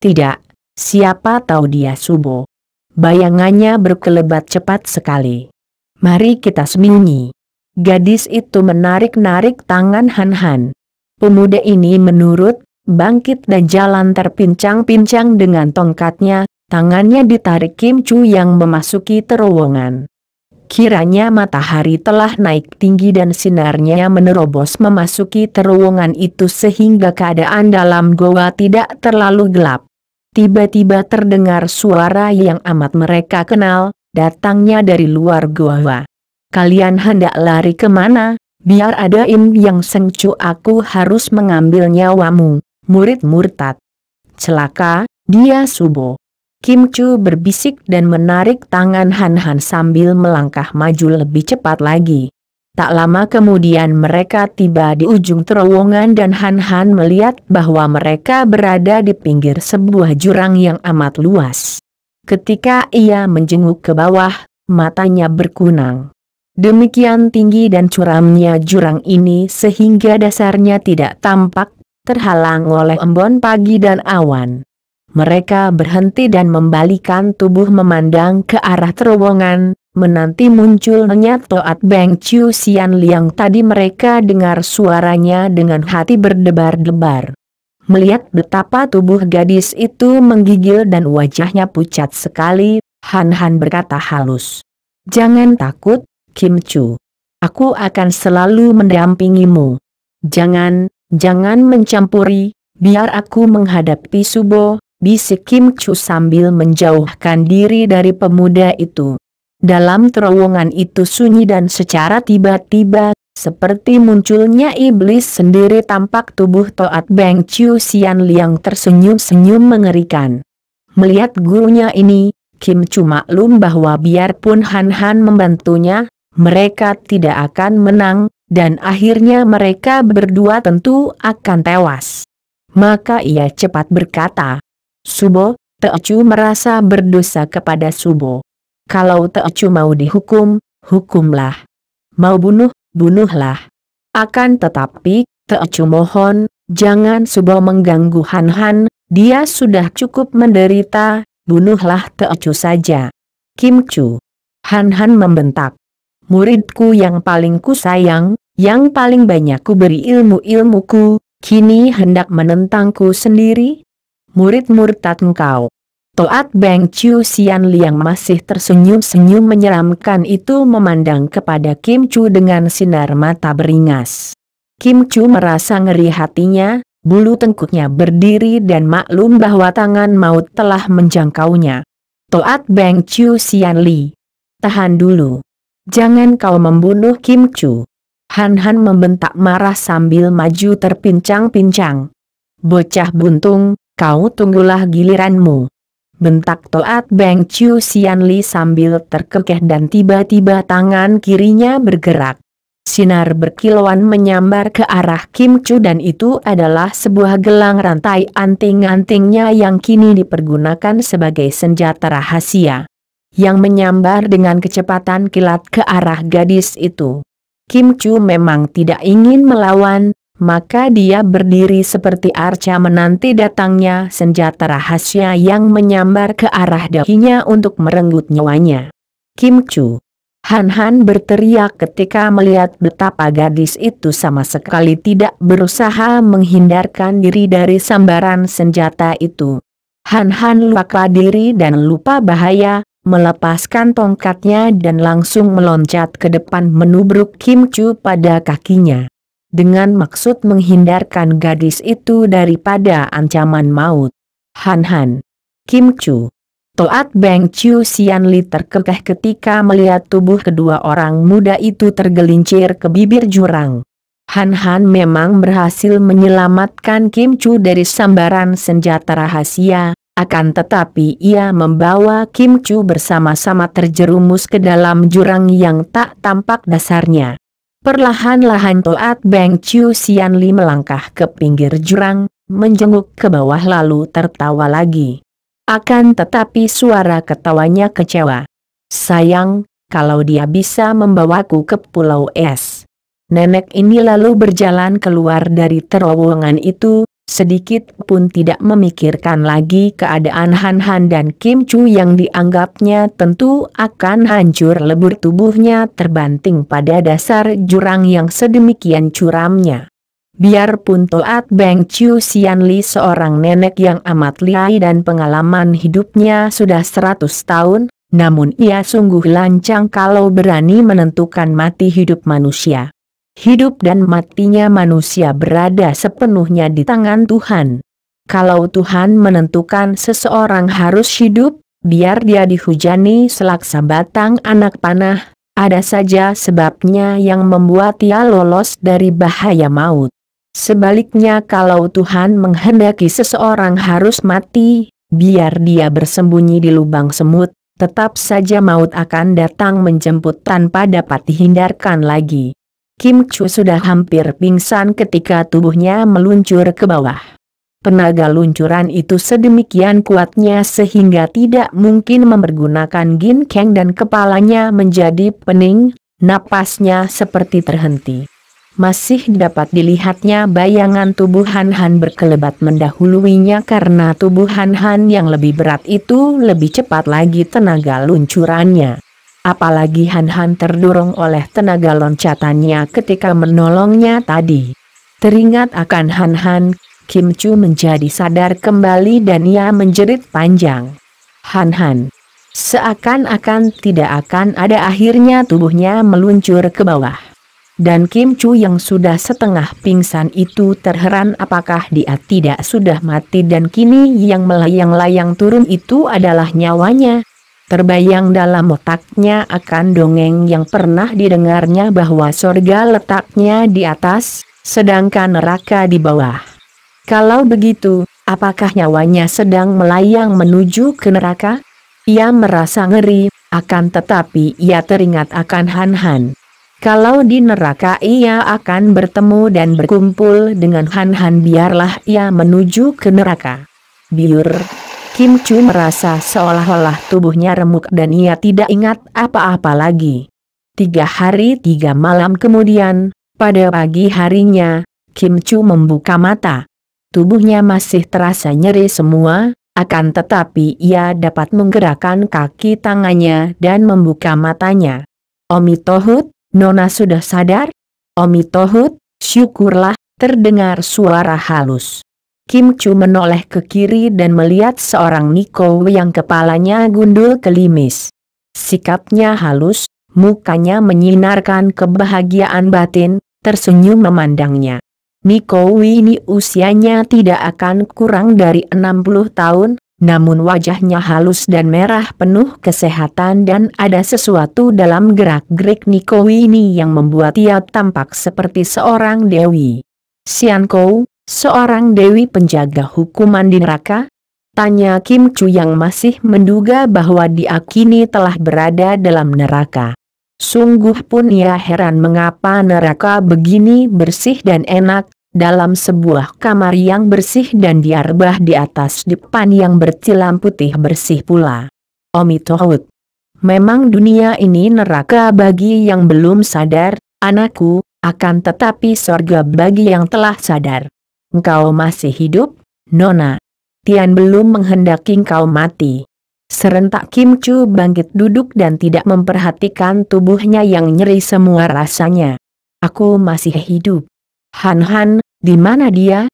Tidak, siapa tahu dia Subo. Bayangannya berkelebat cepat sekali. Mari kita sembunyi. Gadis itu menarik-narik tangan Han Han. Pemuda ini menurut, bangkit dan jalan terpincang-pincang dengan tongkatnya, tangannya ditarik Kim Chu yang memasuki terowongan. Kiranya matahari telah naik tinggi dan sinarnya menerobos memasuki terowongan itu sehingga keadaan dalam goa tidak terlalu gelap. Tiba-tiba terdengar suara yang amat mereka kenal, datangnya dari luar goa. Kalian hendak lari kemana? Biar ada Im Yang Sengcu, aku harus mengambil nyawamu, murid murtad. Celaka, dia Subo. Kim Chu berbisik dan menarik tangan Han Han sambil melangkah maju lebih cepat lagi. Tak lama kemudian mereka tiba di ujung terowongan dan Han Han melihat bahwa mereka berada di pinggir sebuah jurang yang amat luas. Ketika ia menjenguk ke bawah, matanya berkunang. Demikian tinggi dan curamnya jurang ini sehingga dasarnya tidak tampak, terhalang oleh embun pagi dan awan. Mereka berhenti dan membalikan tubuh memandang ke arah terowongan, menanti munculnya Toat Beng Chiu Sian Liang tadi mereka dengar suaranya dengan hati berdebar-debar. Melihat betapa tubuh gadis itu menggigil dan wajahnya pucat sekali, Han Han berkata halus. Jangan takut, Kim Chu. Aku akan selalu mendampingimu. Jangan mencampuri, biar aku menghadapi Subo, bisik Kim Chu sambil menjauhkan diri dari pemuda itu. Dalam terowongan itu sunyi dan secara tiba-tiba, seperti munculnya iblis sendiri tampak tubuh Toat Beng Chiu Sian Liang tersenyum-senyum mengerikan. Melihat gurunya ini, Kim Chu maklum bahwa biarpun Han Han membantunya, mereka tidak akan menang, dan akhirnya mereka berdua tentu akan tewas. Maka ia cepat berkata, Subo, Teocu merasa berdosa kepada Subo. Kalau Teocu mau dihukum, hukumlah. Mau bunuh, bunuhlah. Akan tetapi, Teocu mohon, jangan Subo mengganggu Han Han, dia sudah cukup menderita, bunuhlah Teocu saja. Kim Chu. Han Han membentak. Muridku yang paling kusayang, yang paling banyak ku beri ilmu-ilmuku, kini hendak menentangku sendiri? Murid murtad engkau. Toat Beng Chiu Sian Liang masih tersenyum-senyum menyeramkan itu memandang kepada Kim Chu dengan sinar mata beringas. Kim Chu merasa ngeri hatinya, bulu tengkuknya berdiri dan maklum bahwa tangan maut telah menjangkaunya. Toat Beng Chiu Sian Li. Tahan dulu. Jangan kau membunuh Kim Chu. Han Han membentak marah sambil maju terpincang-pincang. Bocah buntung, kau tunggulah giliranmu. Bentak Toat Beng Chiu Sian Li sambil terkekeh dan tiba-tiba tangan kirinya bergerak. Sinar berkilauan menyambar ke arah Kim Chu dan itu adalah sebuah gelang rantai anting-antingnya yang kini dipergunakan sebagai senjata rahasia. Yang menyambar dengan kecepatan kilat ke arah gadis itu. Kim Chu memang tidak ingin melawan, maka dia berdiri seperti arca menanti datangnya senjata rahasia yang menyambar ke arah dahinya untuk merenggut nyawanya. Kim Chu. Han Han berteriak ketika melihat betapa gadis itu sama sekali tidak berusaha menghindarkan diri dari sambaran senjata itu. Han Han lupa diri dan lupa bahaya, melepaskan tongkatnya dan langsung meloncat ke depan menubruk Kim Chu pada kakinya. Dengan maksud menghindarkan gadis itu daripada ancaman maut. Han Han. Kim Chu. Toat Beng Chiu Sian Li terkekeh ketika melihat tubuh kedua orang muda itu tergelincir ke bibir jurang. Han Han memang berhasil menyelamatkan Kim Chu dari sambaran senjata rahasia. Akan tetapi ia membawa Kim Chu bersama-sama terjerumus ke dalam jurang yang tak tampak dasarnya. Perlahan-lahan Toat Beng Chiu Sian Li melangkah ke pinggir jurang, menjenguk ke bawah lalu tertawa lagi. Akan tetapi suara ketawanya kecewa. Sayang, kalau dia bisa membawaku ke Pulau Es. Nenek ini lalu berjalan keluar dari terowongan itu, sedikit pun tidak memikirkan lagi keadaan Han Han dan Kim Chu yang dianggapnya tentu akan hancur lebur tubuhnya terbanting pada dasar jurang yang sedemikian curamnya. Biarpun Toat Beng Chiu Sian Li seorang nenek yang amat lihai dan pengalaman hidupnya sudah 100 tahun, namun ia sungguh lancang kalau berani menentukan mati hidup manusia. Hidup dan matinya manusia berada sepenuhnya di tangan Tuhan. Kalau Tuhan menentukan seseorang harus hidup, biar dia dihujani selaksa batang anak panah, ada saja sebabnya yang membuat ia lolos dari bahaya maut. Sebaliknya kalau Tuhan menghendaki seseorang harus mati, biar dia bersembunyi di lubang semut, tetap saja maut akan datang menjemput tanpa dapat dihindarkan lagi. Kim Chu sudah hampir pingsan ketika tubuhnya meluncur ke bawah. Tenaga luncuran itu sedemikian kuatnya sehingga tidak mungkin mempergunakan ginkeng dan kepalanya menjadi pening, napasnya seperti terhenti. Masih dapat dilihatnya bayangan tubuh Han Han berkelebat mendahuluinya karena tubuh Han Han yang lebih berat itu lebih cepat lagi tenaga luncurannya. Apalagi Han Han terdorong oleh tenaga loncatannya ketika menolongnya tadi. Teringat akan Han Han, Kim Chu menjadi sadar kembali dan ia menjerit panjang. Han Han. Seakan-akan tidak akan ada akhirnya tubuhnya meluncur ke bawah. Dan Kim Chu yang sudah setengah pingsan itu terheran apakah dia tidak sudah mati dan kini yang melayang-layang turun itu adalah nyawanya. Terbayang dalam otaknya akan dongeng yang pernah didengarnya bahwa sorga letaknya di atas, sedangkan neraka di bawah. Kalau begitu, apakah nyawanya sedang melayang menuju ke neraka? Ia merasa ngeri, akan tetapi ia teringat akan Han Han. Kalau di neraka ia akan bertemu dan berkumpul dengan Han Han, biarlah ia menuju ke neraka. Biur. Kim Chu merasa seolah-olah tubuhnya remuk dan ia tidak ingat apa-apa lagi. 3 hari 3 malam kemudian, pada pagi harinya, Kim Chu membuka mata. Tubuhnya masih terasa nyeri semua, akan tetapi ia dapat menggerakkan kaki tangannya dan membuka matanya. Omi Tohut, Nona sudah sadar? Omi Tohut, syukurlah, terdengar suara halus. Kim Chu menoleh ke kiri dan melihat seorang Niko yang kepalanya gundul kelimis. Sikapnya halus, mukanya menyinarkan kebahagiaan batin, tersenyum memandangnya. Niko ini usianya tidak akan kurang dari 60 tahun, namun wajahnya halus dan merah penuh kesehatan dan ada sesuatu dalam gerak-gerik Niko ini yang membuat ia tampak seperti seorang dewi. Sian Kou, seorang dewi penjaga hukuman di neraka? Tanya Kim Chu yang masih menduga bahwa dia kini telah berada dalam neraka. Sungguh pun ia heran mengapa neraka begini bersih dan enak, dalam sebuah kamar yang bersih dan diarbah di atas dipan yang bertilam putih bersih pula. Omi Tohut. Memang dunia ini neraka bagi yang belum sadar, anakku, akan tetapi sorga bagi yang telah sadar. Engkau masih hidup, Nona. Tian belum menghendaki engkau mati. Serentak Kim Chu bangkit duduk dan tidak memperhatikan tubuhnya yang nyeri semua rasanya. Aku masih hidup. Han Han, di mana dia?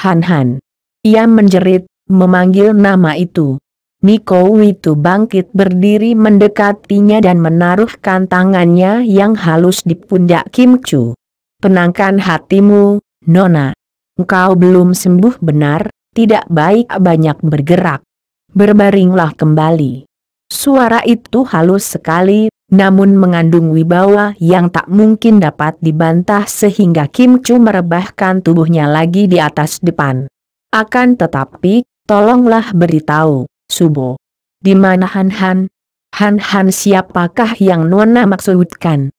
Han Han. Ia menjerit, memanggil nama itu. Niko itu bangkit berdiri mendekatinya dan menaruhkan tangannya yang halus di pundak Kim Chu. Tenangkan hatimu, Nona. Engkau belum sembuh benar, tidak baik banyak bergerak. Berbaringlah kembali. Suara itu halus sekali, namun mengandung wibawa yang tak mungkin dapat dibantah sehingga Kim Chu merebahkan tubuhnya lagi di atas depan. Akan tetapi, tolonglah beritahu, Subo. Di mana Han Han? Han Han siapakah yang Nona maksudkan?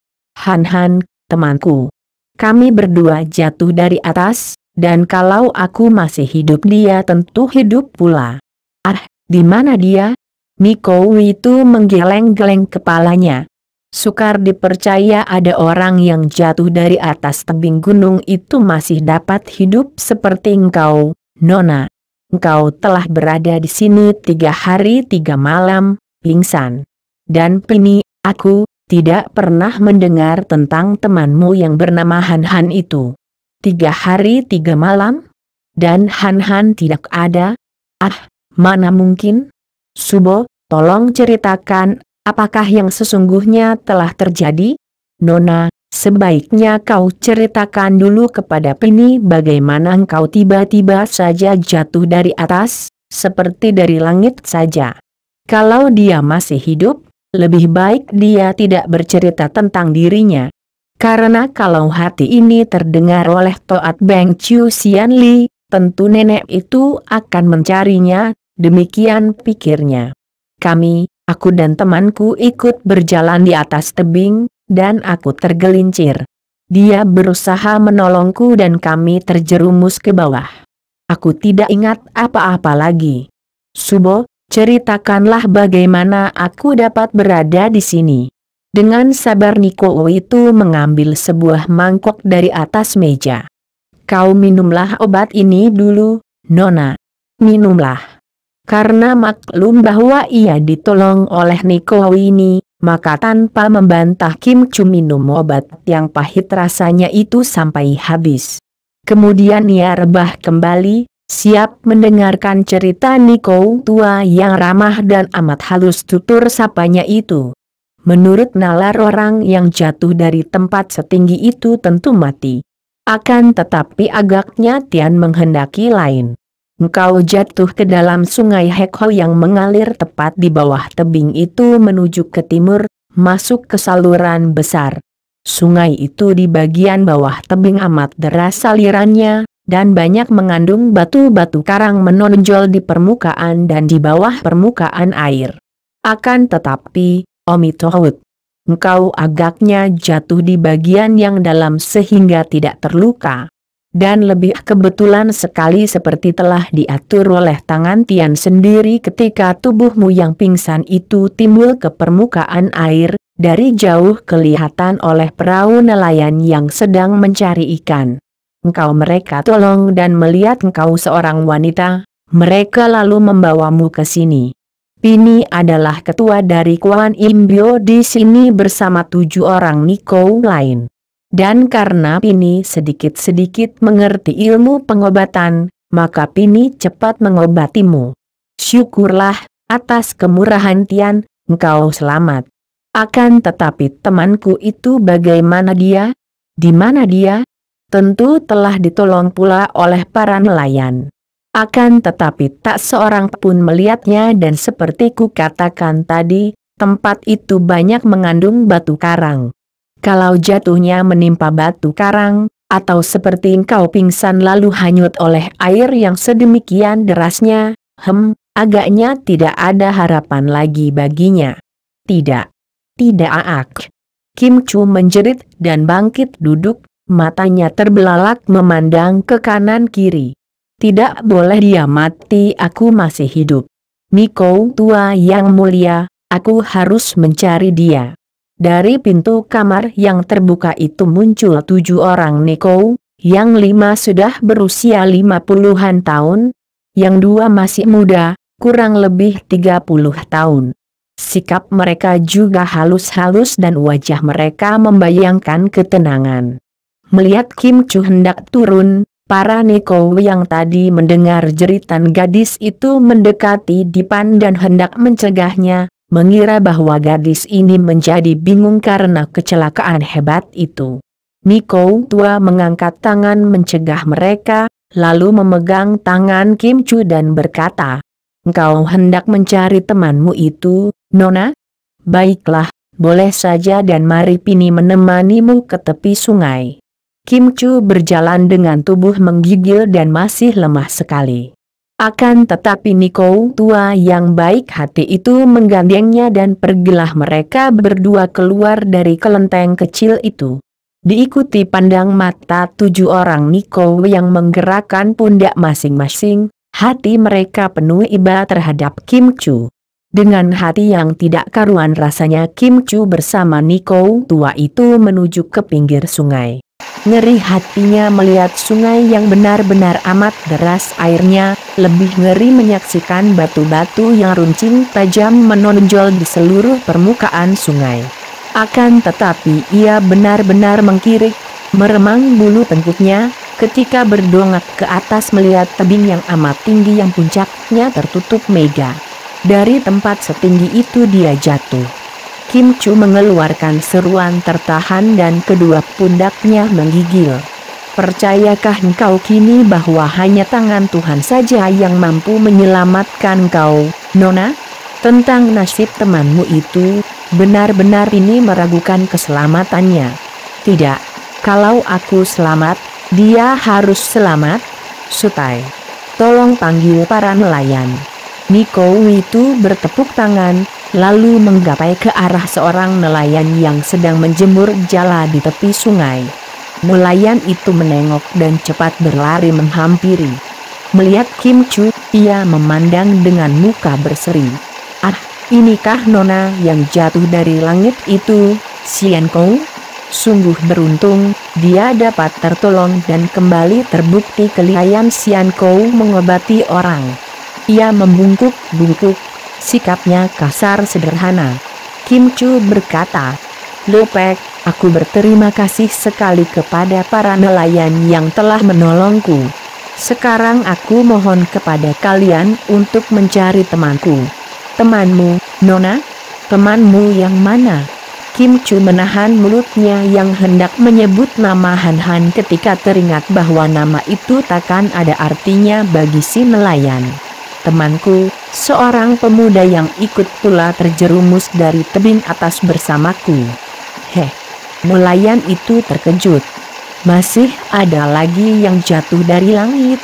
Han Han, temanku. Kami berdua jatuh dari atas, dan kalau aku masih hidup dia tentu hidup pula. Ah, di mana dia? Niko itu menggeleng-geleng kepalanya. Sukar dipercaya ada orang yang jatuh dari atas tebing gunung itu masih dapat hidup seperti engkau, Nona. Engkau telah berada di sini 3 hari 3 malam, pingsan. Dan Pini, aku tidak pernah mendengar tentang temanmu yang bernama Han-Han itu. 3 hari 3 malam? Dan Han-Han tidak ada? Ah, mana mungkin? Subo, tolong ceritakan, apakah yang sesungguhnya telah terjadi? Nona, sebaiknya kau ceritakan dulu kepada Pini bagaimana engkau tiba-tiba saja jatuh dari atas, seperti dari langit saja. Kalau dia masih hidup, lebih baik dia tidak bercerita tentang dirinya. Karena kalau hati ini terdengar oleh Toat Beng Chiu Sian Li, tentu nenek itu akan mencarinya, demikian pikirnya. Aku dan temanku ikut berjalan di atas tebing, dan aku tergelincir. Dia berusaha menolongku dan kami terjerumus ke bawah. Aku tidak ingat apa-apa lagi. Subo, ceritakanlah bagaimana aku dapat berada di sini. Dengan sabar Niko itu mengambil sebuah mangkok dari atas meja. Kau minumlah obat ini dulu, Nona. Minumlah. Karena maklum bahwa ia ditolong oleh Niko ini, maka tanpa membantah Kim Chu minum obat yang pahit rasanya itu sampai habis. Kemudian ia rebah kembali, siap mendengarkan cerita Niko tua yang ramah dan amat halus tutur sapanya itu. Menurut nalar orang yang jatuh dari tempat setinggi itu tentu mati. Akan tetapi agaknya Tian menghendaki lain. Engkau jatuh ke dalam sungai Hekho yang mengalir tepat di bawah tebing itu menuju ke timur, masuk ke saluran besar. Sungai itu di bagian bawah tebing amat deras alirannya, dan banyak mengandung batu-batu karang menonjol di permukaan dan di bawah permukaan air. Akan tetapi, Omitohut, engkau agaknya jatuh di bagian yang dalam sehingga tidak terluka. Dan lebih kebetulan sekali seperti telah diatur oleh tangan Tian sendiri ketika tubuhmu yang pingsan itu timbul ke permukaan air, dari jauh kelihatan oleh perahu nelayan yang sedang mencari ikan. Engkau mereka tolong dan melihat engkau seorang wanita, mereka lalu membawamu ke sini. Pini adalah ketua dari Kuan Im Bio di sini bersama 7 orang Niko lain. Dan karena Pini sedikit-sedikit mengerti ilmu pengobatan, maka Pini cepat mengobatimu. Syukurlah, atas kemurahan Tian, engkau selamat. Akan tetapi temanku itu bagaimana dia? Di mana dia? Tentu telah ditolong pula oleh para nelayan. Akan tetapi tak seorang pun melihatnya dan seperti ku katakan tadi, tempat itu banyak mengandung batu karang. Kalau jatuhnya menimpa batu karang, atau seperti engkau pingsan lalu hanyut oleh air yang sedemikian derasnya, agaknya tidak ada harapan lagi baginya. Tidak. Tidak Aak. Kim Chu menjerit dan bangkit duduk, matanya terbelalak memandang ke kanan kiri. Tidak boleh dia mati, aku masih hidup. Niko tua yang mulia, aku harus mencari dia. Dari pintu kamar yang terbuka itu muncul 7 orang Niko, yang 5 sudah berusia 50-an tahun, yang 2 masih muda, kurang lebih 30 tahun. Sikap mereka juga halus-halus dan wajah mereka membayangkan ketenangan. Melihat Kim Chu hendak turun, para Niko yang tadi mendengar jeritan gadis itu mendekati Dipan dan hendak mencegahnya, mengira bahwa gadis ini menjadi bingung karena kecelakaan hebat itu. Niko tua mengangkat tangan mencegah mereka, lalu memegang tangan Kim Chu dan berkata, "Engkau hendak mencari temanmu itu, Nona? Baiklah, boleh saja dan mari Pini menemanimu ke tepi sungai." Kim Chu berjalan dengan tubuh menggigil dan masih lemah sekali. Akan tetapi Niko tua yang baik hati itu menggandengnya dan pergilah mereka berdua keluar dari kelenteng kecil itu. Diikuti pandang mata 7 orang Niko yang menggerakkan pundak masing-masing, hati mereka penuh iba terhadap Kim Chu. Dengan hati yang tidak karuan rasanya Kim Chu bersama Niko tua itu menuju ke pinggir sungai. Ngeri hatinya melihat sungai yang benar-benar amat deras airnya, lebih ngeri menyaksikan batu-batu yang runcing tajam menonjol di seluruh permukaan sungai. Akan tetapi ia benar-benar mengkirik, meremang bulu tengkuknya, ketika berdongak ke atas melihat tebing yang amat tinggi yang puncaknya tertutup mega. Dari tempat setinggi itu dia jatuh. Kim Chu mengeluarkan seruan tertahan dan kedua pundaknya menggigil. Percayakah engkau kini bahwa hanya tangan Tuhan saja yang mampu menyelamatkan kau, Nona? Tentang nasib temanmu itu, benar-benar ini meragukan keselamatannya. Tidak, kalau aku selamat, dia harus selamat. Sutai, tolong panggil para nelayan. Niko itu bertepuk tangan, lalu menggapai ke arah seorang nelayan yang sedang menjemur jala di tepi sungai. Nelayan itu menengok dan cepat berlari menghampiri. Melihat Kim Chu, ia memandang dengan muka berseri. Ah, inikah Nona yang jatuh dari langit itu, Xian Kou? Sungguh beruntung, dia dapat tertolong dan kembali terbukti kelihayan Xian Kou mengobati orang. Ia membungkuk-bungkuk, sikapnya kasar sederhana. Kim Chu berkata, "Lepek, aku berterima kasih sekali kepada para nelayan yang telah menolongku. Sekarang aku mohon kepada kalian untuk mencari temanku." "Temanmu, Nona? Temanmu yang mana?" Kim Chu menahan mulutnya yang hendak menyebut nama Han Han ketika teringat bahwa nama itu takkan ada artinya bagi si nelayan. "Temanku, seorang pemuda yang ikut pula terjerumus dari tebing atas bersamaku." "Heh." Nelayan itu terkejut. "Masih ada lagi yang jatuh dari langit?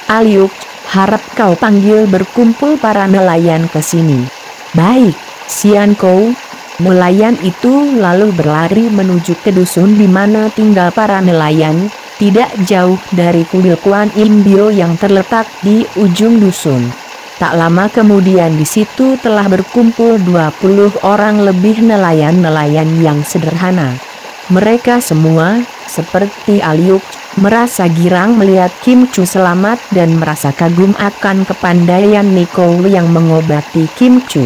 Aliuk, harap kau panggil berkumpul para nelayan ke sini." "Baik, Xian Kou." Nelayan itu lalu berlari menuju ke dusun di mana tinggal para nelayan, tidak jauh dari kuil Kuan Im Bio yang terletak di ujung dusun. Tak lama kemudian di situ telah berkumpul 20 orang lebih nelayan-nelayan yang sederhana. Mereka semua, seperti Aliuk, merasa girang melihat Kim Chu selamat dan merasa kagum akan kepandaian Niko yang mengobati Kim Chu.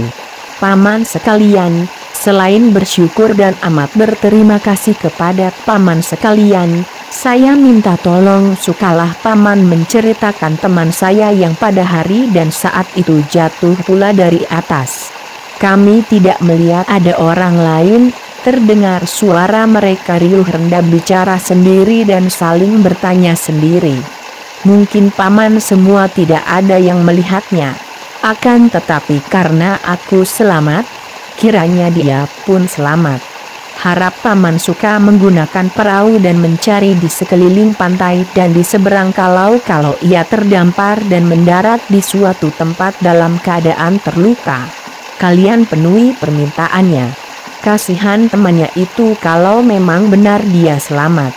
"Paman sekalian, selain bersyukur dan amat berterima kasih kepada paman sekalian, saya minta tolong sukalah paman menceritakan teman saya yang pada hari dan saat itu jatuh pula dari atas." "Kami tidak melihat ada orang lain." Terdengar suara mereka riuh rendah bicara sendiri dan saling bertanya sendiri. "Mungkin paman semua tidak ada yang melihatnya. Akan tetapi karena aku selamat, kiranya dia pun selamat. Harap paman suka menggunakan perahu dan mencari di sekeliling pantai dan di seberang kalau ia terdampar dan mendarat di suatu tempat dalam keadaan terluka. Kalian penuhi permintaannya. Kasihan temannya itu kalau memang benar dia selamat."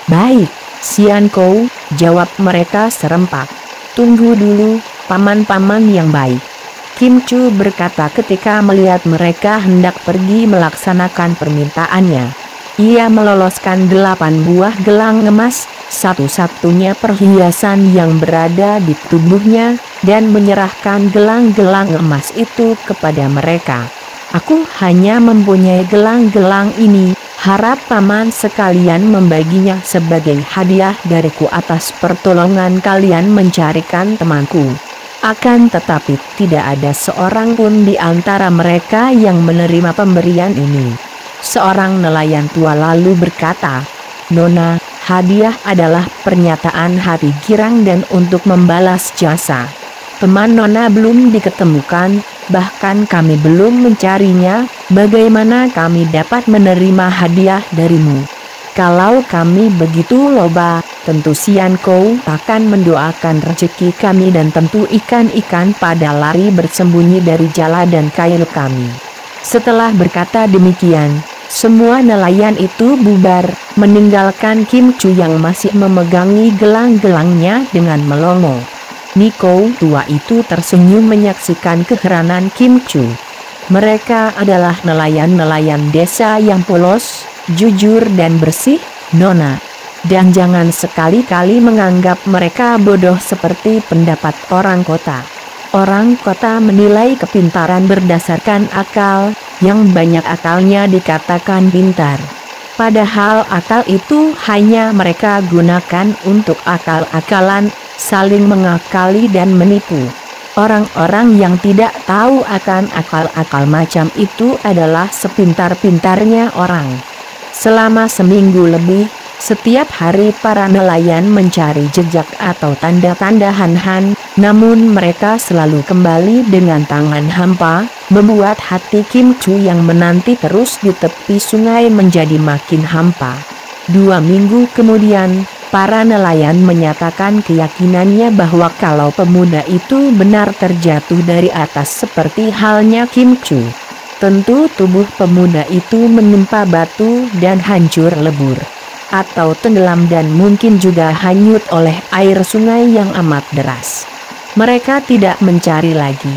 "Baik, Xian Kou," jawab mereka serempak. "Tunggu dulu, paman-paman yang baik." Kim Chu berkata ketika melihat mereka hendak pergi melaksanakan permintaannya. Ia meloloskan 8 buah gelang emas, satu-satunya perhiasan yang berada di tubuhnya, dan menyerahkan gelang-gelang emas itu kepada mereka. "Aku hanya mempunyai gelang-gelang ini, harap paman sekalian membaginya sebagai hadiah dariku atas pertolongan kalian mencarikan temanku." Akan tetapi tidak ada seorang pun di antara mereka yang menerima pemberian ini. Seorang nelayan tua lalu berkata, "Nona, hadiah adalah pernyataan hati girang dan untuk membalas jasa. Teman Nona belum diketemukan, bahkan kami belum mencarinya, bagaimana kami dapat menerima hadiah darimu? Kalau kami begitu loba, tentu Xian Kou akan mendoakan rezeki kami dan tentu ikan-ikan pada lari bersembunyi dari jala dan kail kami." Setelah berkata demikian, semua nelayan itu bubar, meninggalkan Kim Chu yang masih memegangi gelang-gelangnya dengan melongo. Niko tua itu tersenyum menyaksikan keheranan Kim Chu. Mereka adalah nelayan-nelayan desa yang polos, jujur dan bersih, Nona. Dan jangan sekali-kali menganggap mereka bodoh seperti pendapat orang kota. Orang kota menilai kepintaran berdasarkan akal, yang banyak akalnya dikatakan pintar. Padahal akal itu hanya mereka gunakan untuk akal-akalan, saling mengakali dan menipu. Orang-orang yang tidak tahu akan akal-akal macam itu adalah sepintar-pintarnya orang. Selama seminggu lebih, setiap hari para nelayan mencari jejak atau tanda-tanda Han Han, namun mereka selalu kembali dengan tangan hampa, membuat hati Kim Chu yang menanti terus di tepi sungai menjadi makin hampa. 2 minggu kemudian, para nelayan menyatakan keyakinannya bahwa kalau pemuda itu benar terjatuh dari atas seperti halnya Kim Chu, tentu tubuh pemuda itu menimpa batu dan hancur lebur, atau tenggelam dan mungkin juga hanyut oleh air sungai yang amat deras. Mereka tidak mencari lagi.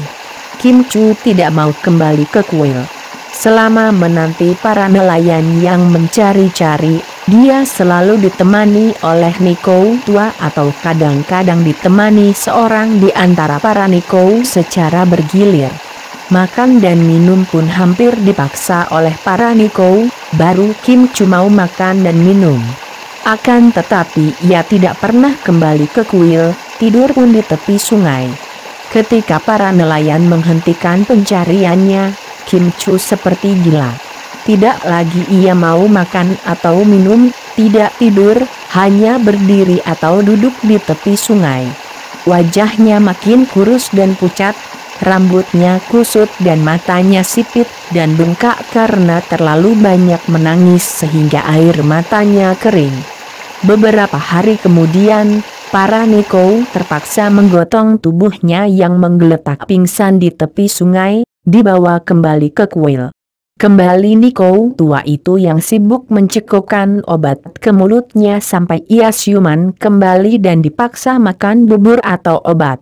Kim Chu tidak mau kembali ke kuil. Selama menanti para nelayan yang mencari-cari, dia selalu ditemani oleh Nikou tua atau kadang-kadang ditemani seorang di antara para Nikou secara bergilir. Makan dan minum pun hampir dipaksa oleh para Nikou, baru Kim Chu mau makan dan minum. Akan tetapi ia tidak pernah kembali ke kuil, tidur pun di tepi sungai. Ketika para nelayan menghentikan pencariannya, Kim Chu seperti gila. Tidak lagi ia mau makan atau minum, tidak tidur, hanya berdiri atau duduk di tepi sungai. Wajahnya makin kurus dan pucat, rambutnya kusut dan matanya sipit dan bengkak karena terlalu banyak menangis sehingga air matanya kering. Beberapa hari kemudian, para Nikou terpaksa menggotong tubuhnya yang menggeletak pingsan di tepi sungai, dibawa kembali ke kuil. Kembali Nikou tua itu yang sibuk mencekukkan obat ke mulutnya sampai ia siuman kembali dan dipaksa makan bubur atau obat.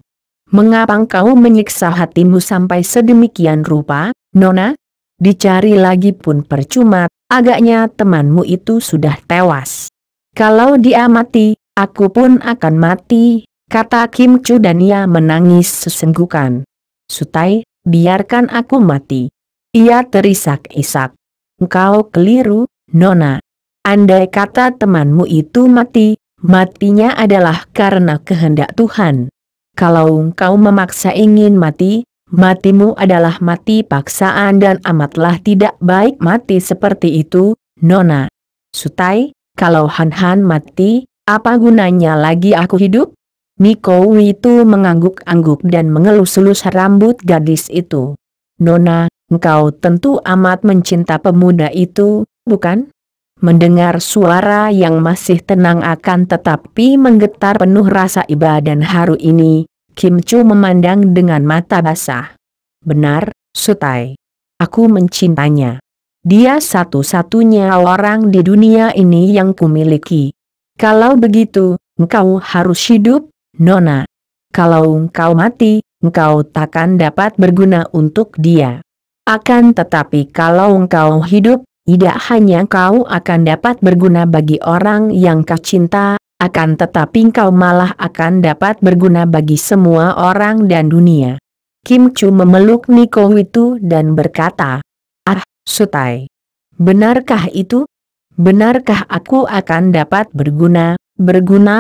"Mengapa engkau menyiksa hatimu sampai sedemikian rupa, Nona? Dicari lagi pun percuma, agaknya temanmu itu sudah tewas. Kalau dia mati, aku pun akan mati," kata Kim Chu dan ia menangis sesenggukan. "Sutai, biarkan aku mati." Ia terisak-isak. "Engkau keliru, Nona. Andai kata temanmu itu mati, matinya adalah karena kehendak Tuhan. Kalau engkau memaksa ingin mati, matimu adalah mati paksaan dan amatlah tidak baik mati seperti itu, Nona. Sutai, kalau Han Han mati, apa gunanya lagi aku hidup?" Nikou itu mengangguk-angguk dan mengelus-elus rambut gadis itu. "Nona, engkau tentu amat mencinta pemuda itu, bukan?" Mendengar suara yang masih tenang akan tetapi menggetar penuh rasa iba dan haru ini, Kim Chu memandang dengan mata basah. "Benar, Sutai. Aku mencintanya. Dia satu-satunya orang di dunia ini yang kumiliki. Kalau begitu, engkau harus hidup, Nona. Kalau engkau mati, engkau takkan dapat berguna untuk dia. Akan tetapi kalau engkau hidup, tidak hanya engkau akan dapat berguna bagi orang yang kau cinta, akan tetapi engkau malah akan dapat berguna bagi semua orang dan dunia." Kim Chu memeluk Nikou itu dan berkata, "Ah, Sutai. Benarkah itu? Benarkah aku akan dapat berguna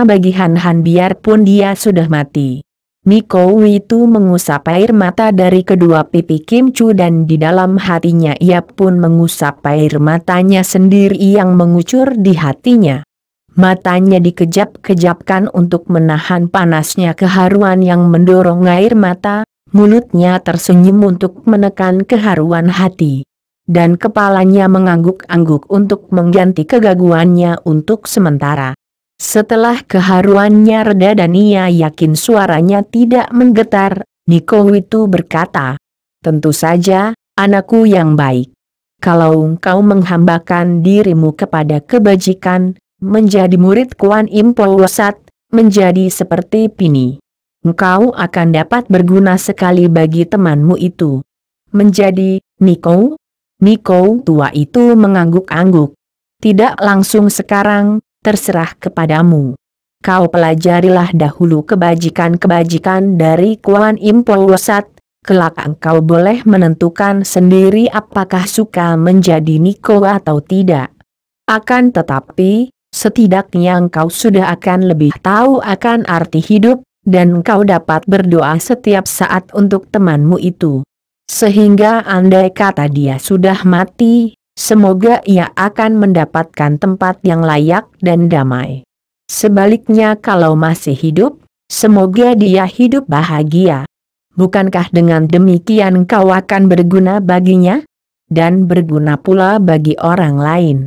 bagi Han Han biarpun dia sudah mati?" Nikou itu mengusap air mata dari kedua pipi Kim Chu dan di dalam hatinya ia pun mengusap air matanya sendiri yang mengucur di hatinya. Matanya dikejap-kejapkan untuk menahan panasnya keharuan yang mendorong air mata, mulutnya tersenyum untuk menekan keharuan hati. Dan kepalanya mengangguk-angguk untuk mengganti kegaguannya untuk sementara. Setelah keharuannya reda dan ia yakin suaranya tidak menggetar, Nikou itu berkata, "Tentu saja, anakku yang baik. Kalau engkau menghambakan dirimu kepada kebajikan, menjadi murid Kuan Im Po Sat, menjadi seperti Pini, engkau akan dapat berguna sekali bagi temanmu itu. Menjadi Niko? Niko tua itu mengangguk-angguk. Tidak langsung sekarang, terserah kepadamu. Kau pelajarilah dahulu kebajikan-kebajikan dari Kuan Im Po Sat, kelak engkau boleh menentukan sendiri apakah suka menjadi Niko atau tidak. Akan tetapi, setidaknya engkau sudah akan lebih tahu akan arti hidup, dan engkau dapat berdoa setiap saat untuk temanmu itu. Sehingga andai kata dia sudah mati, semoga ia akan mendapatkan tempat yang layak dan damai. Sebaliknya kalau masih hidup, semoga dia hidup bahagia. Bukankah dengan demikian kau akan berguna baginya? Dan berguna pula bagi orang lain.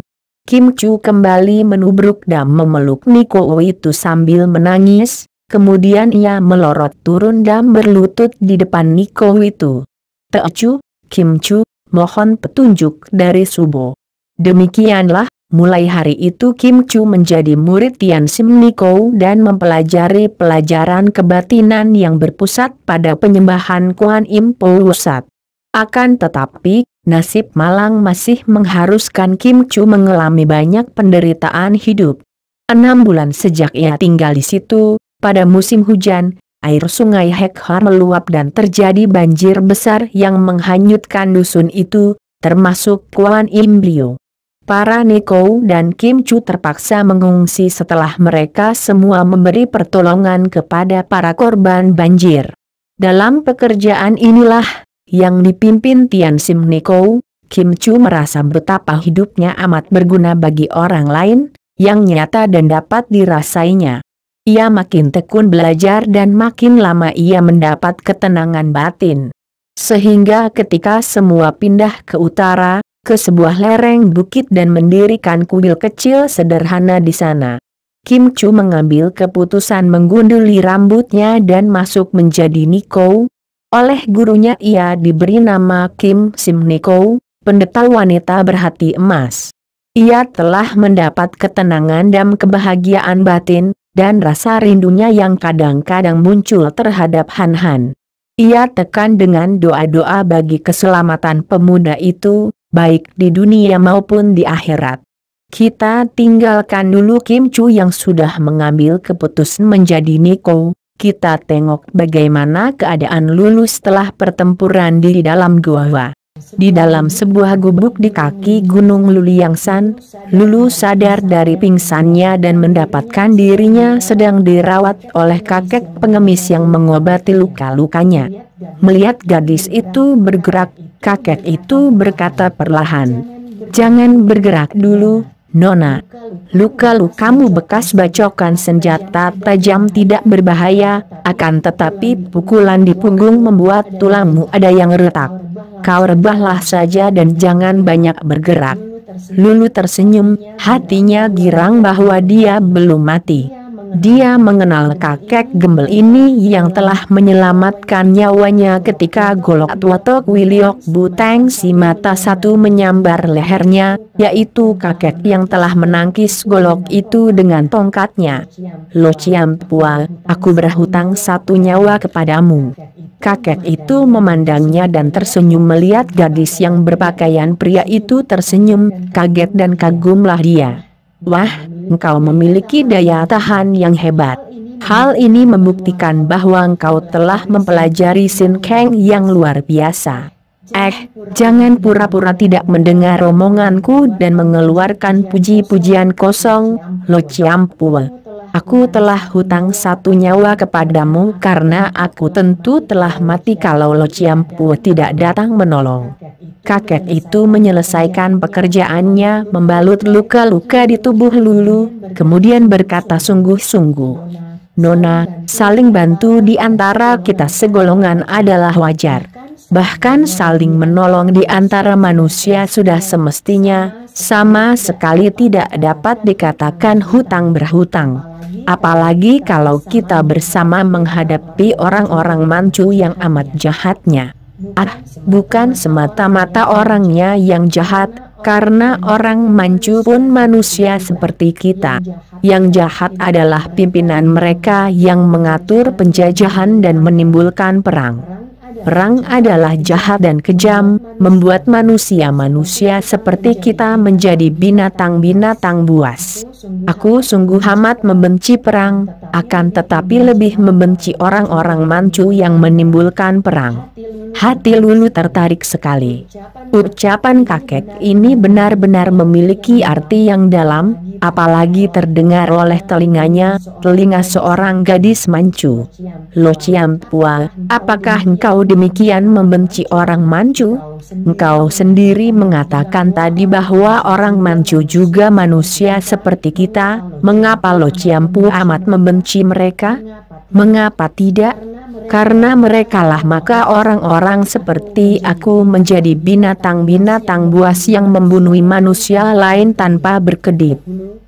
Kim Chu kembali menubruk dan memeluk Niko itu sambil menangis, kemudian ia melorot turun dan berlutut di depan Niko itu. Teocu, Kim Chu, mohon petunjuk dari Subo. Demikianlah, mulai hari itu Kim Chu menjadi murid Tian Sim Niko dan mempelajari pelajaran kebatinan yang berpusat pada penyembahan Kuan Im Po Sat. Akan tetapi, nasib malang masih mengharuskan Kim Chu mengalami banyak penderitaan hidup. 6 bulan sejak ia tinggal di situ, pada musim hujan, air sungai Hekhar meluap dan terjadi banjir besar yang menghanyutkan dusun itu, termasuk Kuan Im Blio. Para Niko dan Kim Chu terpaksa mengungsi setelah mereka semua memberi pertolongan kepada para korban banjir. Dalam pekerjaan inilah, yang dipimpin Tian Sim Niko, Kim Chu merasa betapa hidupnya amat berguna bagi orang lain, yang nyata dan dapat dirasainya. Ia makin tekun belajar dan makin lama ia mendapat ketenangan batin. Sehingga ketika semua pindah ke utara, ke sebuah lereng bukit dan mendirikan kuil kecil sederhana di sana, Kim Chu mengambil keputusan menggunduli rambutnya dan masuk menjadi Niko. Oleh gurunya ia diberi nama Kim Sim Niko, pendeta wanita berhati emas. Ia telah mendapat ketenangan dan kebahagiaan batin, dan rasa rindunya yang kadang-kadang muncul terhadap Han Han. Ia tekan dengan doa-doa bagi keselamatan pemuda itu, baik di dunia maupun di akhirat. Kita tinggalkan dulu Kim Chu yang sudah mengambil keputusan menjadi Niko. Kita tengok bagaimana keadaan Lulu setelah pertempuran di dalam gua. Di dalam sebuah gubuk di kaki Gunung Luliangsan, Lulu sadar dari pingsannya dan mendapatkan dirinya sedang dirawat oleh kakek pengemis yang mengobati luka-lukanya. Melihat gadis itu bergerak, kakek itu berkata perlahan, "Jangan bergerak dulu, Nona. Luka-lukamu bekas bacokan senjata tajam tidak berbahaya, akan tetapi pukulan di punggung membuat tulangmu ada yang retak. Kau rebahlah saja dan jangan banyak bergerak." Lulu tersenyum, hatinya girang bahwa dia belum mati. Dia mengenal kakek gembel ini yang telah menyelamatkan nyawanya ketika Golok Watok Wiliok Buteng si mata satu menyambar lehernya, yaitu kakek yang telah menangkis golok itu dengan tongkatnya. "Lo Ciampua, aku berhutang 1 nyawa kepadamu." Kakek itu memandangnya dan tersenyum melihat gadis yang berpakaian pria itu tersenyum, kaget dan kagumlah dia. "Wah, engkau memiliki daya tahan yang hebat. Hal ini membuktikan bahwa engkau telah mempelajari Sin Kang yang luar biasa. Jangan pura-pura tidak mendengar omonganku dan mengeluarkan puji-pujian kosong, Lo Ciampua. Aku telah hutang 1 nyawa kepadamu karena aku tentu telah mati kalau Lo Ciampua tidak datang menolong." Kakek itu menyelesaikan pekerjaannya membalut luka-luka di tubuh Lulu, kemudian berkata sungguh-sungguh, "Nona, saling bantu di antara kita segolongan adalah wajar. Bahkan saling menolong di antara manusia sudah semestinya, sama sekali tidak dapat dikatakan hutang berhutang. Apalagi kalau kita bersama menghadapi orang-orang Manchu yang amat jahatnya. Bukan semata-mata orangnya yang jahat, karena orang Manchu pun manusia seperti kita. Yang jahat adalah pimpinan mereka yang mengatur penjajahan dan menimbulkan perang. Perang adalah jahat dan kejam, membuat manusia-manusia seperti kita menjadi binatang-binatang buas. Aku sungguh amat membenci perang, akan tetapi lebih membenci orang-orang Manchu yang menimbulkan perang. Hati Lulu tertarik sekali. Ucapan kakek ini benar-benar memiliki arti yang dalam, apalagi terdengar oleh telinga seorang gadis Manchu. Lo Ciampua, apakah engkau demikian membenci orang Manchu? Engkau sendiri mengatakan tadi bahwa orang Manchu juga manusia seperti kita, mengapa Lo Ciampua amat membenci mereka? Mengapa tidak? Karena merekalah maka orang-orang seperti aku menjadi binatang-binatang buas yang membunuh manusia lain tanpa berkedip.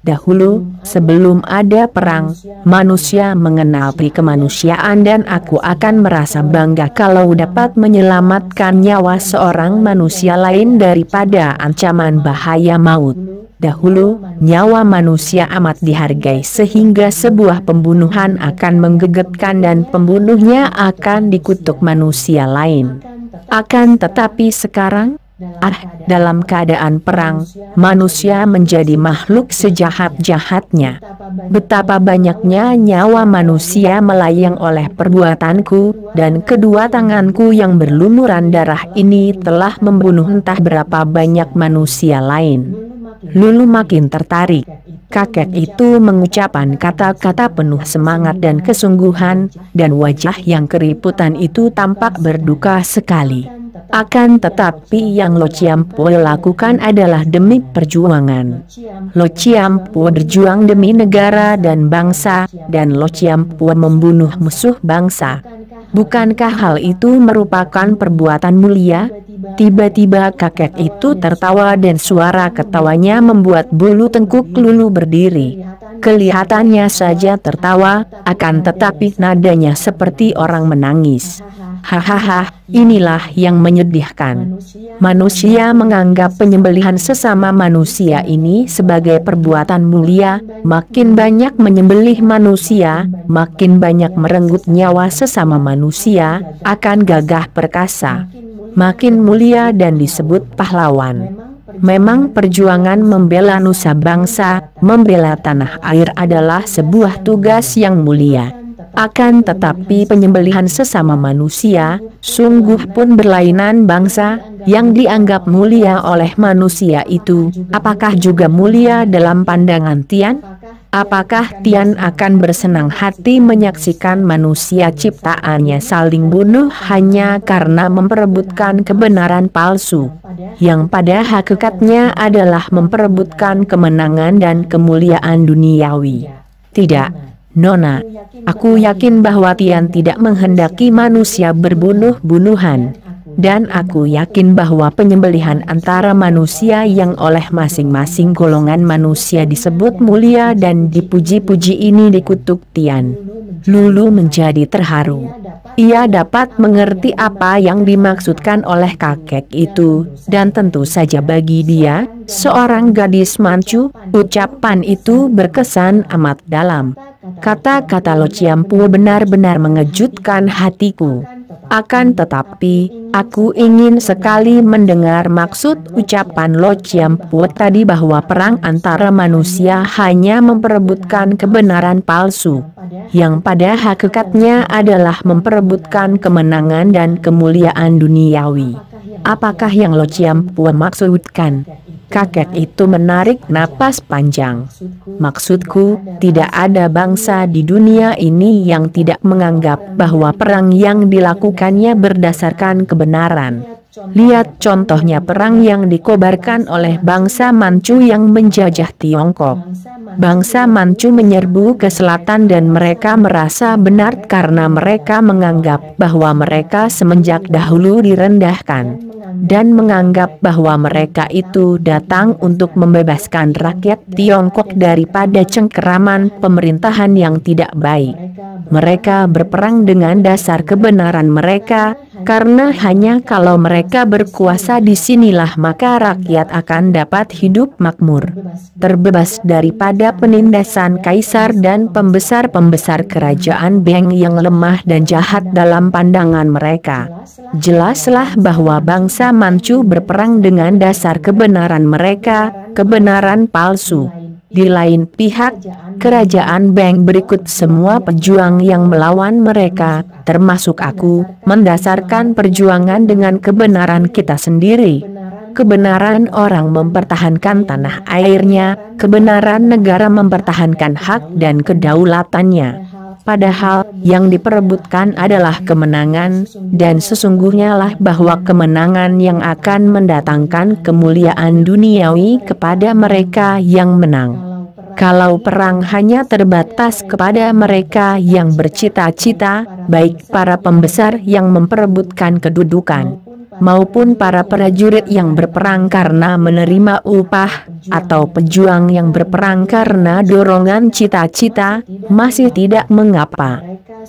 Dahulu, sebelum ada perang, manusia mengenal pri kemanusiaan dan aku akan merasa bangga kalau dapat menyelamatkan nyawa seorang manusia lain daripada ancaman bahaya maut. Dahulu, nyawa manusia amat dihargai sehingga sebuah pembunuhan akan menggegetkan dan pembunuhnya akan dikutuk manusia lain. Akan tetapi sekarang, dalam keadaan perang, manusia menjadi makhluk sejahat-jahatnya. Betapa banyaknya nyawa manusia melayang oleh perbuatanku, dan kedua tanganku yang berlumuran darah ini telah membunuh entah berapa banyak manusia lain. Lulu makin tertarik. Kakek itu mengucapkan kata-kata penuh semangat dan kesungguhan, dan wajah yang keriputan itu tampak berduka sekali. Akan tetapi yang Lo Ciampua lakukan adalah demi perjuangan. Lo Ciampua berjuang demi negara dan bangsa, dan Lo Ciampua membunuh musuh bangsa. Bukankah hal itu merupakan perbuatan mulia? Tiba-tiba kakek itu tertawa dan suara ketawanya membuat bulu tengkuk Lulu berdiri. Kelihatannya saja tertawa, akan tetapi nadanya seperti orang menangis. Hahaha, inilah yang menyedihkan. Manusia menganggap penyembelihan sesama manusia ini sebagai perbuatan mulia, makin banyak menyembelih manusia, makin banyak merenggut nyawa sesama manusia, akan gagah perkasa. Makin mulia dan disebut pahlawan. Memang perjuangan membela nusa bangsa, membela tanah air adalah sebuah tugas yang mulia. Akan tetapi penyembelihan sesama manusia, sungguh pun berlainan bangsa, yang dianggap mulia oleh manusia itu, apakah juga mulia dalam pandangan Tian? Apakah Tian akan bersenang hati menyaksikan manusia ciptaannya saling bunuh hanya karena memperebutkan kebenaran palsu, yang pada hakikatnya adalah memperebutkan kemenangan dan kemuliaan duniawi? Tidak, Nona. Aku yakin bahwa Tian tidak menghendaki manusia berbunuh-bunuhan. Dan aku yakin bahwa penyembelihan antara manusia yang oleh masing-masing golongan manusia disebut mulia dan dipuji-puji ini dikutuk Tian. Lulu menjadi terharu. Ia dapat mengerti apa yang dimaksudkan oleh kakek itu, dan tentu saja bagi dia, seorang gadis Manchu, ucapan itu berkesan amat dalam. Kata-kata Lo Ciampua benar-benar mengejutkan hatiku. Akan tetapi, aku ingin sekali mendengar maksud ucapan Lo Ciampua tadi bahwa perang antara manusia hanya memperebutkan kebenaran palsu, yang pada hakikatnya adalah memperebutkan kemenangan dan kemuliaan duniawi. Apakah yang Lo Ciampua maksudkan? Kakek itu menarik napas panjang. Maksudku, tidak ada bangsa di dunia ini yang tidak menganggap bahwa perang yang dilakukannya berdasarkan kebenaran. Lihat contohnya perang yang dikobarkan oleh bangsa Manchu yang menjajah Tiongkok. Bangsa Manchu menyerbu ke selatan dan mereka merasa benar karena mereka menganggap bahwa mereka semenjak dahulu direndahkan, dan menganggap bahwa mereka itu datang untuk membebaskan rakyat Tiongkok daripada cengkeraman pemerintahan yang tidak baik. Mereka berperang dengan dasar kebenaran mereka, karena hanya kalau mereka berkuasa disinilah maka rakyat akan dapat hidup makmur, terbebas daripada penindasan kaisar dan pembesar-pembesar kerajaan Beng yang lemah dan jahat dalam pandangan mereka. Jelaslah bahwa bangsa Manchu berperang dengan dasar kebenaran mereka, kebenaran palsu. Di lain pihak, kerajaan Beng berikut semua pejuang yang melawan mereka, termasuk aku, mendasarkan perjuangan dengan kebenaran kita sendiri. Kebenaran orang mempertahankan tanah airnya, kebenaran negara mempertahankan hak dan kedaulatannya. Padahal, yang diperebutkan adalah kemenangan, dan sesungguhnya lah bahwa kemenangan yang akan mendatangkan kemuliaan duniawi kepada mereka yang menang. Kalau perang hanya terbatas kepada mereka yang bercita-cita, baik para pembesar yang memperebutkan kedudukan, maupun para prajurit yang berperang karena menerima upah, atau pejuang yang berperang karena dorongan cita-cita, masih tidak mengapa.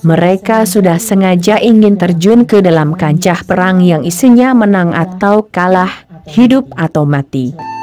Mereka sudah sengaja ingin terjun ke dalam kancah perang yang isinya menang atau kalah, hidup atau mati.